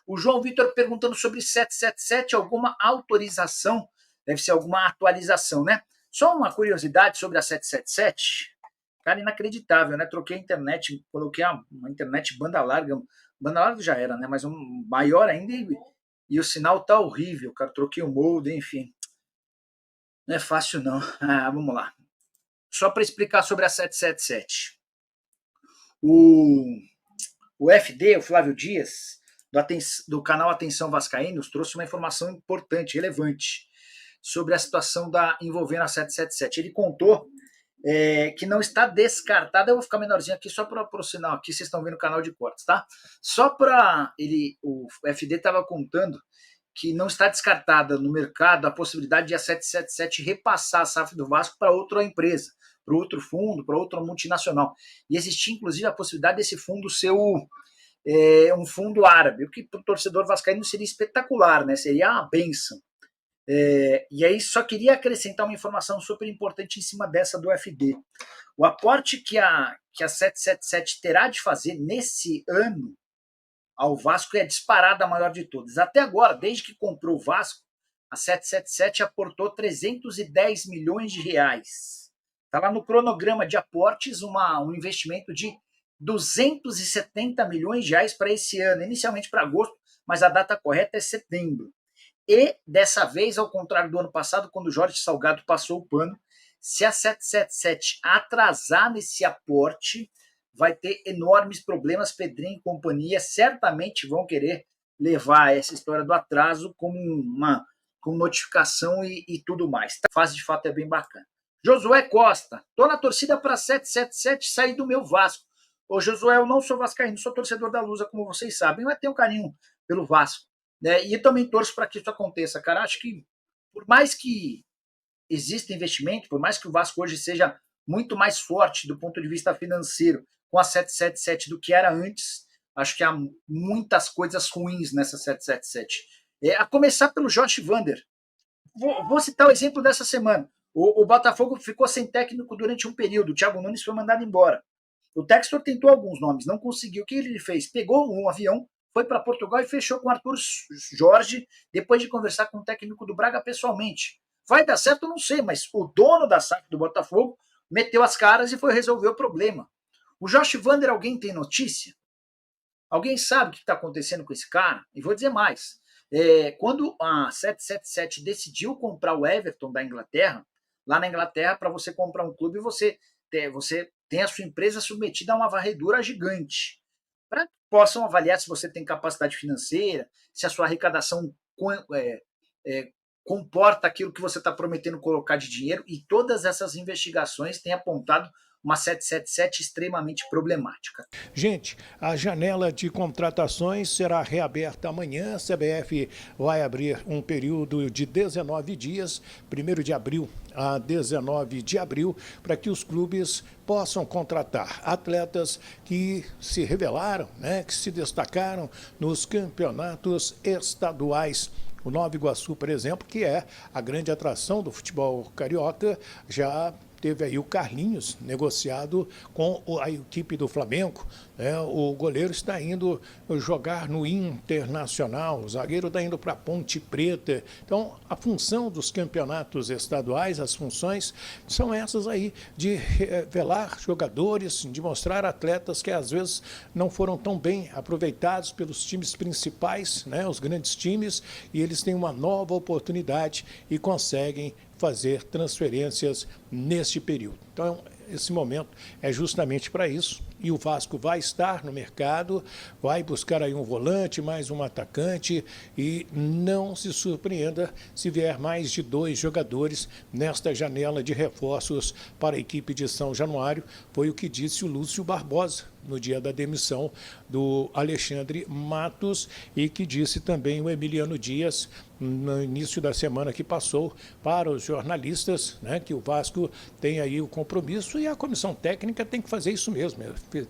O João Vitor perguntando sobre 777, alguma autorização, deve ser alguma atualização, né? Só uma curiosidade sobre a 777, cara, inacreditável, né? Troquei a internet, coloquei uma internet banda larga já era, né? Mas um maior ainda e o sinal tá horrível, cara. Troquei o modem, enfim. Não é fácil, não. Vamos lá. Só para explicar sobre a 777. O FD, o Flávio Dias, do canal Atenção Vascaínos, trouxe uma informação importante, relevante, sobre a situação envolvendo a 777. Ele contou que não está descartada. Eu vou ficar menorzinho aqui só para o sinal. Aqui vocês estão vendo o canal de cortes, tá? Só para o FD estava contando que não está descartada no mercado a possibilidade de a 777 repassar a SAF do Vasco para outra empresa, para outro fundo, para outra multinacional. E existia, inclusive, a possibilidade desse fundo ser um fundo árabe, o que para o torcedor vascaíno seria espetacular, né? Seria uma bênção. E aí só queria acrescentar uma informação super importante em cima dessa do FD. O aporte que a 777 terá de fazer nesse ano ao Vasco é disparada a maior de todas. Até agora, desde que comprou o Vasco, a 777 aportou 310 milhões de reais. Está lá no cronograma de aportes um investimento de 270 milhões de reais para esse ano, inicialmente para agosto, mas a data correta é setembro. E, dessa vez, ao contrário do ano passado, quando o Jorge Salgado passou o pano, se a 777 atrasar nesse aporte, vai ter enormes problemas. Pedrinho e companhia certamente vão querer levar essa história do atraso como notificação e tudo mais. A fase de fato é bem bacana. Josué Costa, tô na torcida para 777 sair do meu Vasco. Ô Josué, eu não sou vascaíno, sou torcedor da Lusa, como vocês sabem, mas tenho um carinho pelo Vasco. Né? E eu também torço para que isso aconteça, cara. Acho que, por mais que exista investimento, por mais que o Vasco hoje seja muito mais forte do ponto de vista financeiro com a 777 do que era antes, acho que há muitas coisas ruins nessa 777. A começar pelo Josh Vander. Vou citar o exemplo dessa semana. O Botafogo ficou sem técnico durante um período. O Thiago Nunes foi mandado embora. O Textor tentou alguns nomes, não conseguiu. O que ele fez? Pegou um avião, foi para Portugal e fechou com o Arthur Jorge, depois de conversar com o técnico do Braga pessoalmente. Vai dar certo? Eu não sei, mas o dono da SAF do Botafogo meteu as caras e foi resolver o problema. O Josh Vander, alguém tem notícia? Alguém sabe o que está acontecendo com esse cara? E vou dizer mais. Quando a 777 decidiu comprar o Everton da Inglaterra, lá na Inglaterra, para você comprar um clube, você tem a sua empresa submetida a uma varredura gigante. Para que possam avaliar se você tem capacidade financeira, se a sua arrecadação comporta aquilo que você está prometendo colocar de dinheiro, e todas essas investigações têm apontado uma 777 extremamente problemática. Gente, a janela de contratações será reaberta amanhã. A CBF vai abrir um período de 19 dias, 1º de abril a 19 de abril, para que os clubes possam contratar atletas que se revelaram, né, que se destacaram nos campeonatos estaduais. O Nova Iguaçu, por exemplo, que é a grande atração do futebol carioca, já teve aí o Carlinhos negociado com a equipe do Flamengo. O goleiro está indo jogar no Internacional, o zagueiro está indo para a Ponte Preta. Então, a função dos campeonatos estaduais, as funções são essas aí, de revelar jogadores, de mostrar atletas que às vezes não foram tão bem aproveitados pelos times principais, né, os grandes times, e eles têm uma nova oportunidade e conseguem fazer transferências neste período. Então, esse momento é justamente para isso, e o Vasco vai estar no mercado, vai buscar aí um volante, mais um atacante, e não se surpreenda se vier mais de 2 jogadores nesta janela de reforços para a equipe de São Januário. Foi o que disse o Lúcio Barbosa no dia da demissão do Alexandre Matos, e que disse também o Emiliano Dias no início da semana que passou para os jornalistas, né, que o Vasco tem aí o compromisso, e a comissão técnica tem que fazer isso mesmo,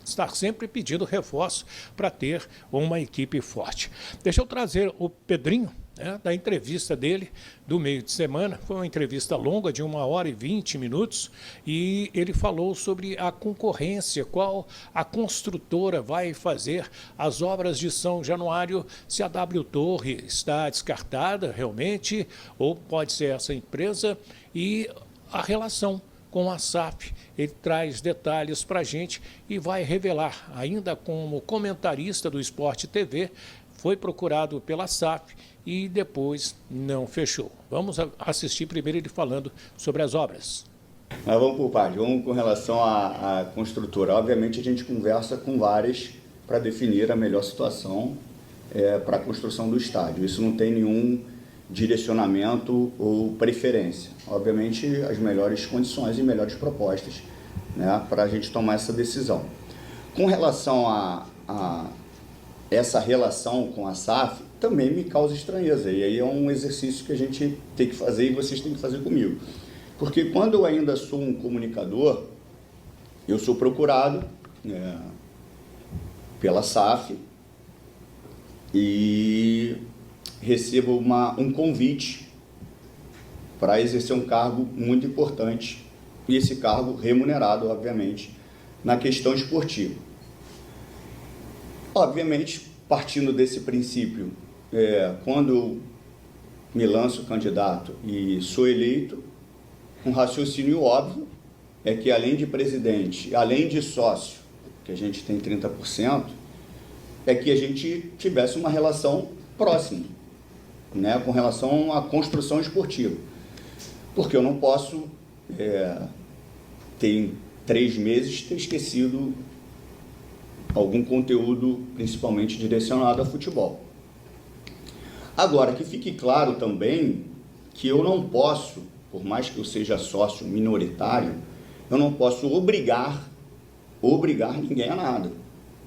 estar sempre pedindo reforço para ter uma equipe forte. Deixa eu trazer o Pedrinho, né, da entrevista dele do meio de semana. Foi uma entrevista longa, de 1h20, e ele falou sobre a concorrência, qual a construtora vai fazer as obras de São Januário, se a W Torre está descartada realmente, ou pode ser essa empresa, e a relação com a SAF. Ele traz detalhes para a gente e vai revelar, ainda como comentarista do Sport TV, foi procurado pela SAF e depois não fechou. Vamos assistir primeiro ele falando sobre as obras. Mas vamos por parte, vamos com relação à construtora. Obviamente a gente conversa com várias para definir a melhor situação para a construção do estádio. Isso não tem nenhum direcionamento ou preferência. Obviamente as melhores condições e melhores propostas, né, para a gente tomar essa decisão. Com relação a essa relação com a SAF, também me causa estranheza, e aí é um exercício que a gente tem que fazer e vocês têm que fazer comigo. Porque quando eu ainda sou um comunicador, eu sou procurado pela SAF e recebo um convite para exercer um cargo muito importante, e esse cargo remunerado, obviamente, na questão esportiva. Obviamente, partindo desse princípio, quando eu me lanço candidato e sou eleito, um raciocínio óbvio é que, além de presidente, além de sócio, que a gente tem 30%, é que a gente tivesse uma relação próxima, né, com relação à construção esportiva. Porque eu não posso, ter 3 meses, ter esquecido algum conteúdo, principalmente direcionado a futebol. Agora, que fique claro também que eu não posso, por mais que eu seja sócio minoritário, eu não posso obrigar ninguém a nada.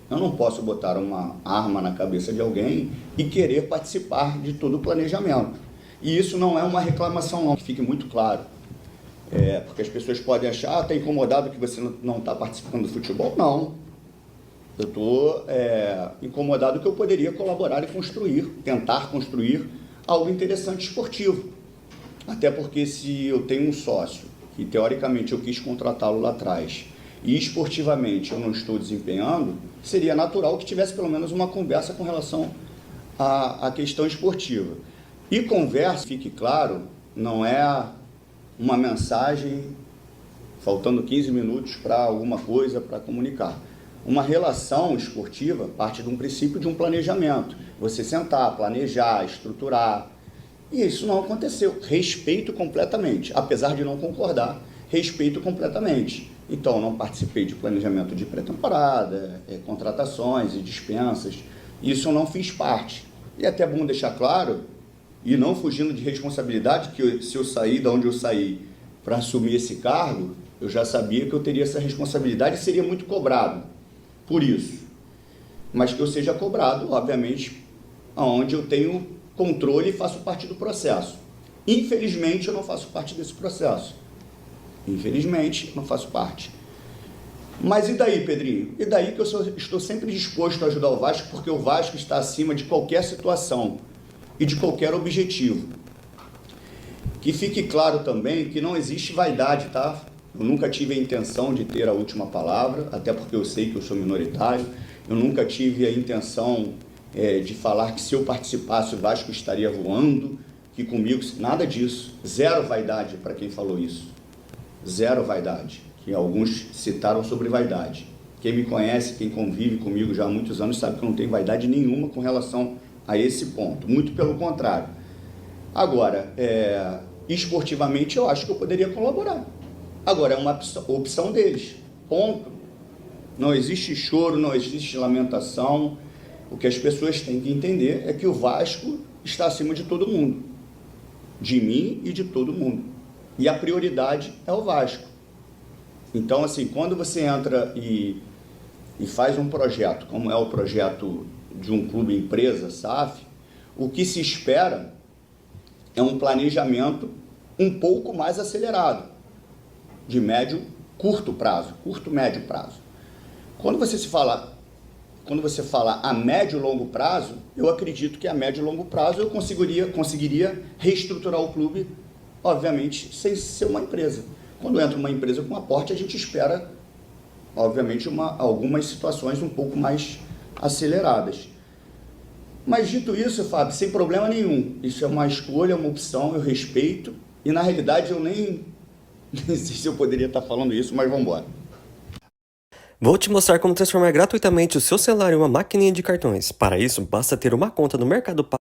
Eu não posso botar uma arma na cabeça de alguém e querer participar de todo o planejamento. E isso não é uma reclamação, não, que fique muito claro. Porque as pessoas podem achar, está incomodado que você não está participando do futebol? Não. Eu estou incomodado que eu poderia colaborar e tentar construir algo interessante esportivo. Até porque se eu tenho um sócio, que teoricamente eu quis contratá-lo lá atrás, e esportivamente eu não estou desempenhando, seria natural que tivesse pelo menos uma conversa com relação à questão esportiva. E conversa, fique claro, não é uma mensagem faltando 15 minutos para alguma coisa para comunicar. Uma relação esportiva parte de um princípio de um planejamento. Você sentar, planejar, estruturar. E isso não aconteceu. Respeito completamente. Apesar de não concordar, respeito completamente. Então, não participei de planejamento de pré-temporada, contratações e dispensas. Isso eu não fiz parte. E é até bom deixar claro, e não fugindo de responsabilidade, que se eu sair de onde eu saí para assumir esse cargo, eu já sabia que eu teria essa responsabilidade e seria muito cobrado por isso. Mas que eu seja cobrado, obviamente, onde eu tenho controle e faço parte do processo. Infelizmente, eu não faço parte desse processo. Infelizmente, não faço parte. Mas e daí, Pedrinho? E daí que eu estou sempre disposto a ajudar o Vasco, porque o Vasco está acima de qualquer situação e de qualquer objetivo. Que fique claro também que não existe vaidade, tá? Eu nunca tive a intenção de ter a última palavra, até porque eu sei que eu sou minoritário. Eu nunca tive a intenção de falar que se eu participasse o Vasco estaria voando, que comigo, nada disso. Zero vaidade para quem falou isso. Zero vaidade, que alguns citaram sobre vaidade. Quem me conhece, quem convive comigo já há muitos anos, sabe que eu não tenho vaidade nenhuma com relação a esse ponto. Muito pelo contrário. Agora, esportivamente, eu acho que eu poderia colaborar. Agora, é uma opção deles. Ponto. Não existe choro, não existe lamentação. O que as pessoas têm que entender é que o Vasco está acima de todo mundo. De mim e de todo mundo. E a prioridade é o Vasco. Então, assim, quando você entra e faz um projeto, como é o projeto de um clube empresa, SAF, o que se espera é um planejamento um pouco mais acelerado, de curto, médio prazo. Quando você se fala quando você fala a médio e longo prazo, eu acredito que a médio e longo prazo eu conseguiria reestruturar o clube, obviamente, sem ser uma empresa. Quando entra uma empresa com aporte, a gente espera, obviamente, algumas situações um pouco mais aceleradas. Mas dito isso, Fábio, sem problema nenhum. Isso é uma escolha, uma opção, eu respeito. E na realidade eu nem sei se eu poderia estar falando isso, mas vamos embora. Vou te mostrar como transformar gratuitamente o seu celular em uma maquininha de cartões. Para isso, basta ter uma conta no Mercado Pago.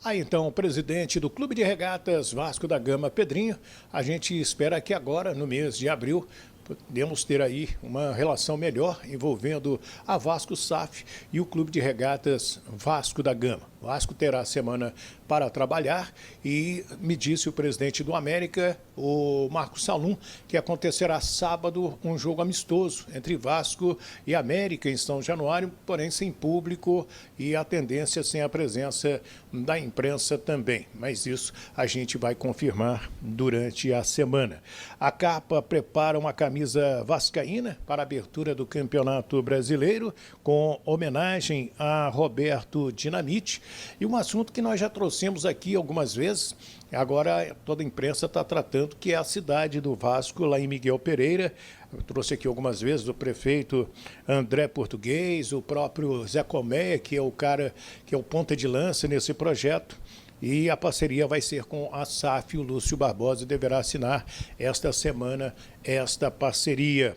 Aí então, o presidente do Clube de Regatas Vasco da Gama, Pedrinho, a gente espera que agora, no mês de abril, podemos ter aí uma relação melhor envolvendo a Vasco SAF e o Clube de Regatas Vasco da Gama. O Vasco terá a semana para trabalhar e me disse o presidente do América, o Marcos Salum, que acontecerá sábado um jogo amistoso entre Vasco e América em São Januário, porém sem público e a tendência sem a presença da imprensa também. Mas isso a gente vai confirmar durante a semana. A Capa prepara uma camisa vascaína para a abertura do Campeonato Brasileiro com homenagem a Roberto Dinamite. E um assunto que nós já trouxemos aqui algumas vezes, agora toda a imprensa está tratando, que é a cidade do Vasco, lá em Miguel Pereira. Eu trouxe aqui algumas vezes o prefeito André Português, o próprio Zé Colmeia, que é o cara que é o ponta de lança nesse projeto. E a parceria vai ser com a SAF, o Lúcio Barbosa deverá assinar esta semana esta parceria.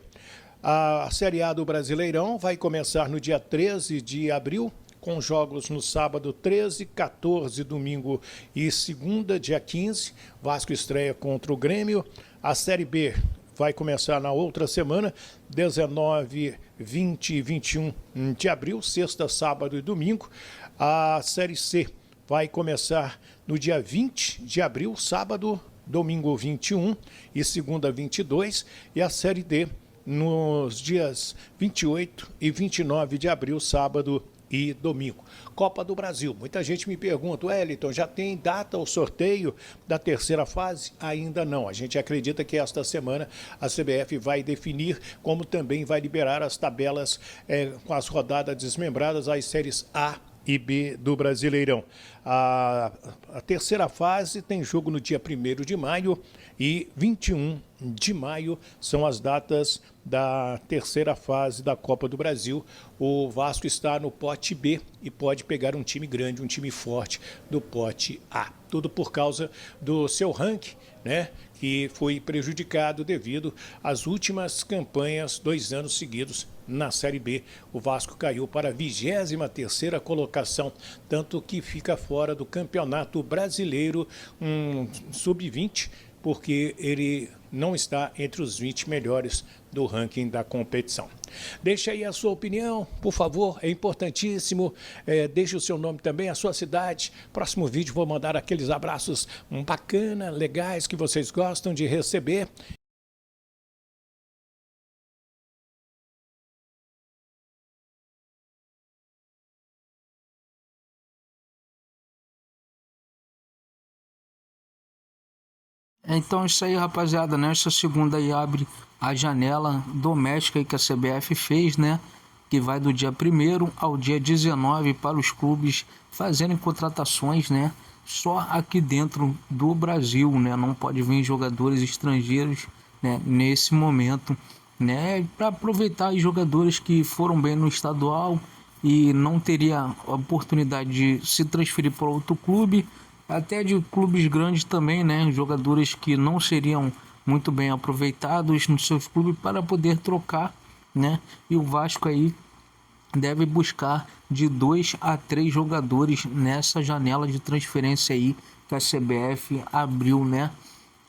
A Série A do Brasileirão vai começar no dia 13 de abril, com jogos no sábado 13, 14, domingo e segunda, dia 15. Vasco estreia contra o Grêmio. A Série B vai começar na outra semana, 19, 20 e 21 de abril, sexta, sábado e domingo. A Série C vai começar no dia 20 de abril, sábado, domingo 21 e segunda 22. E a Série D nos dias 28 e 29 de abril, sábado e domingo. Copa do Brasil. Muita gente me pergunta, Wellington, já tem data o sorteio da terceira fase? Ainda não. A gente acredita que esta semana a CBF vai definir, como também vai liberar as tabelas com as rodadas desmembradas, as séries A e B do Brasileirão. A terceira fase tem jogo no dia 1º de maio e 21 de maio são as datas da terceira fase da Copa do Brasil. O Vasco está no pote B e pode pegar um time grande, um time forte do pote A. Tudo por causa do seu ranking, né? Que foi prejudicado devido às últimas campanhas, 2 anos seguidos na Série B. O Vasco caiu para a 23ª colocação, tanto que fica fora do Campeonato Brasileiro Sub-20, porque ele não está entre os 20 melhores do ranking da competição. Deixa aí a sua opinião, por favor, é importantíssimo. Deixe o seu nome também, a sua cidade. Próximo vídeo vou mandar aqueles abraços bacana, legais, que vocês gostam de receber. Então é isso aí, rapaziada, né? Essa segunda aí abre a janela doméstica aí que a CBF fez, né? Que vai do dia 1º ao dia 19 para os clubes fazerem contratações, né? Só aqui dentro do Brasil, né? Não pode vir jogadores estrangeiros, né? Nesse momento, né? Para aproveitar os jogadores que foram bem no estadual e não teria a oportunidade de se transferir para outro clube, até de clubes grandes também, né? Jogadores que não seriam muito bem aproveitados nos seus clubes para poder trocar, né? E o Vasco aí deve buscar de 2 a 3 jogadores nessa janela de transferência aí que a CBF abriu, né?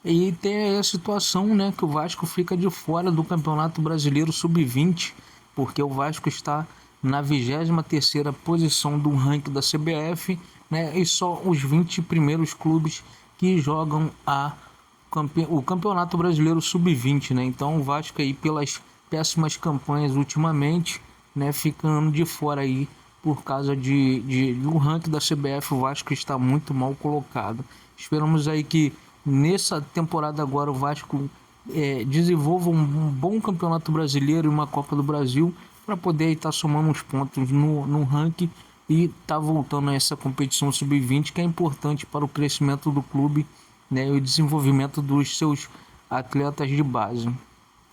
E tem a situação, né, que o Vasco fica de fora do Campeonato Brasileiro Sub-20, porque o Vasco está na 23ª posição do ranking da CBF, né, e só os 20 primeiros clubes que jogam o Campeonato Brasileiro Sub-20, né? Então o Vasco aí, pelas péssimas campanhas ultimamente, né, ficando de fora aí por causa do ranking da CBF. O Vasco está muito mal colocado. Esperamos aí que nessa temporada agora o Vasco desenvolva um bom Campeonato Brasileiro e uma Copa do Brasil para poder estar somando uns pontos no ranking e estar voltando a essa competição sub-20, que é importante para o crescimento do clube, né, e o desenvolvimento dos seus atletas de base.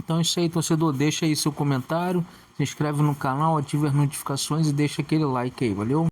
Então é isso aí, torcedor, deixa aí seu comentário, se inscreve no canal, ativa as notificações e deixa aquele like aí, valeu?